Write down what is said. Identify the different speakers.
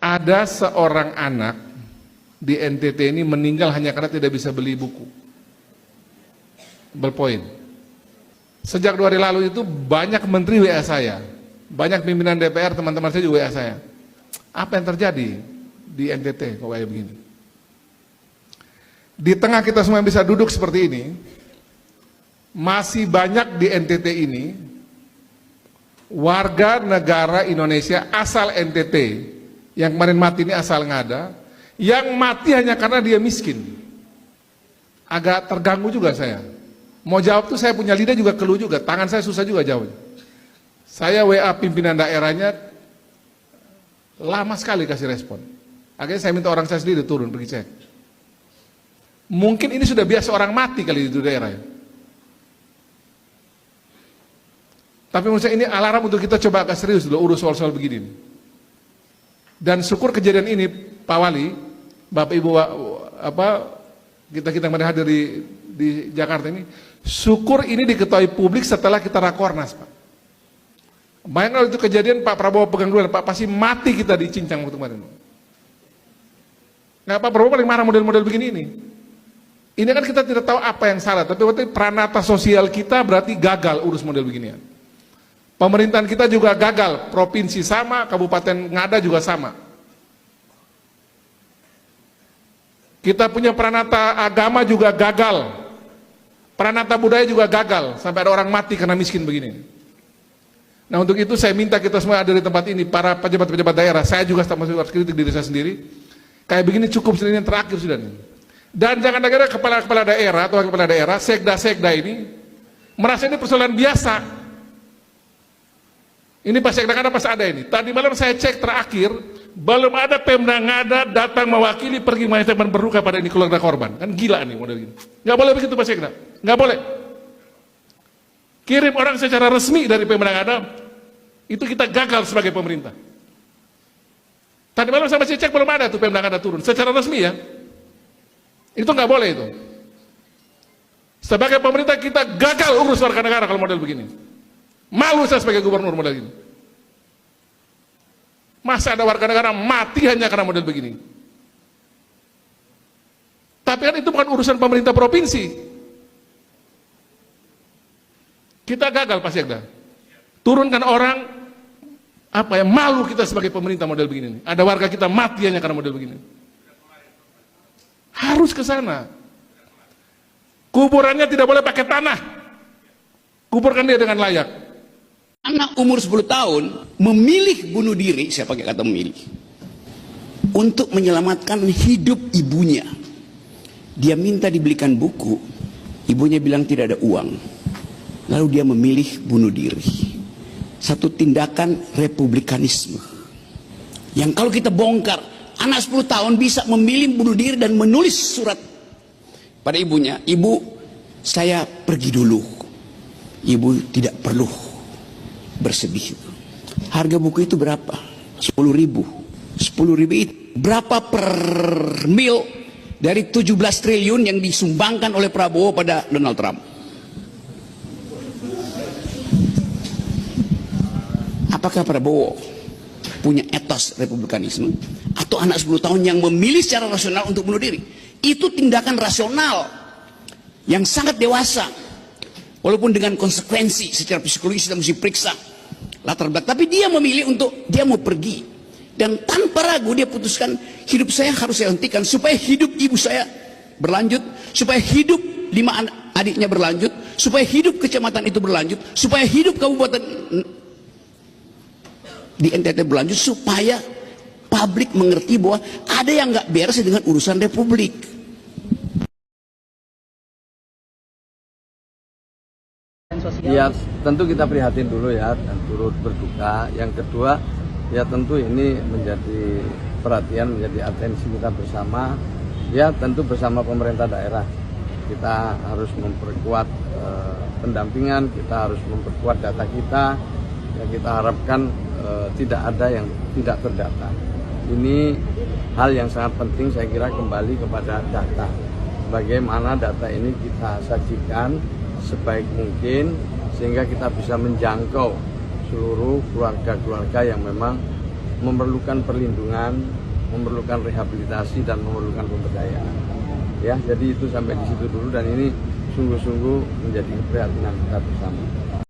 Speaker 1: ada seorang anak di NTT ini meninggal hanya karena tidak bisa beli buku ballpoint. Sejak 2 hari lalu itu banyak menteri WA saya, banyak pimpinan DPR, teman-teman saya juga WA saya. Apa yang terjadi di NTT kok kayak begini? Di tengah kita semua yang bisa duduk seperti ini, masih banyak di NTT ini warga negara Indonesia asal NTT yang kemarin mati ini asal Ngada, yang mati hanya karena dia miskin. Agak terganggu juga saya. Mau jawab tuh saya punya lidah juga keluh juga, tangan saya susah juga jawab. Saya WA pimpinan daerahnya, lama sekali kasih respon. Akhirnya saya minta orang saya sendiri turun pergi cek. Mungkin ini sudah biasa orang mati kali di daerah ya. Tapi menurut saya ini alarm untuk kita coba agak serius dulu urus soal-soal begini. Dan syukur kejadian ini Pak Wali, Bapak Ibu kita kemarin hadir di Jakarta ini, syukur ini diketahui publik setelah kita rakornas, Pak. Bayangkan kalau itu kejadian Pak Prabowo pegang dulu, Pak pasti mati kita dicincang waktu kemarin. Nah, Pak Prabowo paling marah model-model begini ini. Ini kan kita tidak tahu apa yang salah, tapi waktu pranata sosial kita berarti gagal urus model beginian. Pemerintahan kita juga gagal, provinsi sama, Kabupaten Ngada juga sama. Kita punya pranata agama juga gagal, pranata budaya juga gagal, sampai ada orang mati karena miskin begini. Nah untuk itu saya minta kita semua ada di tempat ini, para pejabat-pejabat daerah, saya juga harus kritik diri saya sendiri, kayak begini cukup sudah, ini yang terakhir sudah nih. Dan jangan ada kepala-kepala daerah atau kepala daerah, sekda-sekda ini merasa ini persoalan biasa. Ini pas sekda pas ada ini. Tadi malam saya cek terakhir, belum ada Pemda Ngada datang mewakili pergi menyampaikan berduka pada ini keluarga korban. Kan gila nih model ini. Nggak boleh begitu Pak Sekda, nggak boleh. Kirim orang secara resmi dari Pemda Ngada, itu kita gagal sebagai pemerintah. Tadi malam saya masih cek belum ada tuh Pemda Ngada turun secara resmi ya. Itu nggak boleh itu. Sebagai pemerintah kita gagal urus warga negara kalau model begini. Malu saya sebagai gubernur model ini. Masa ada warga negara mati hanya karena model begini. Tapi kan itu bukan urusan pemerintah provinsi. Kita gagal Pak Sekda. Turunkan orang, malu kita sebagai pemerintah model begini. Ada warga kita mati hanya karena model begini. Harus ke sana. Kuburannya tidak boleh pakai tanah. Kuburkan dia dengan layak.
Speaker 2: Anak umur 10 tahun memilih bunuh diri, saya pakai kata memilih, untuk menyelamatkan hidup ibunya. Dia minta dibelikan buku, ibunya bilang tidak ada uang. Lalu dia memilih bunuh diri. Satu tindakan republikanisme. Yang kalau kita bongkar, anak 10 tahun bisa memilih bunuh diri dan menulis surat pada ibunya, "Ibu, saya pergi dulu. Ibu tidak perlu bersedih." Harga buku itu berapa? 10.000. 10.000 itu berapa per mil dari 17 triliun yang disumbangkan oleh Prabowo pada Donald Trump? Apakah Prabowo punya etos republikanisme? Atau anak 10 tahun yang memilih secara rasional untuk bunuh diri? Itu tindakan rasional yang sangat dewasa. Walaupun dengan konsekuensi secara psikologis kita mesti periksa latar belakang, tapi dia memilih untuk dia mau pergi dan tanpa ragu dia putuskan hidup saya harus saya hentikan supaya hidup ibu saya berlanjut, supaya hidup 5 adiknya berlanjut, supaya hidup kecamatan itu berlanjut, supaya hidup kabupaten di NTT berlanjut, supaya publik mengerti bahwa ada yang nggak beres dengan urusan republik.
Speaker 3: Ya tentu kita prihatin dulu ya dan turut berduka. Yang kedua ya tentu ini menjadi perhatian, menjadi atensi kita bersama. Ya tentu bersama pemerintah daerah kita harus memperkuat pendampingan, kita harus memperkuat data kita. Ya, kita harapkan tidak ada yang tidak terdata. Ini hal yang sangat penting, saya kira kembali kepada data. Bagaimana data ini kita sajikan sebaik mungkin sehingga kita bisa menjangkau seluruh keluarga-keluarga yang memang memerlukan perlindungan, memerlukan rehabilitasi dan memerlukan pemberdayaan. Ya, jadi itu sampai di situ dulu dan ini sungguh-sungguh menjadi keprihatinan kita bersama.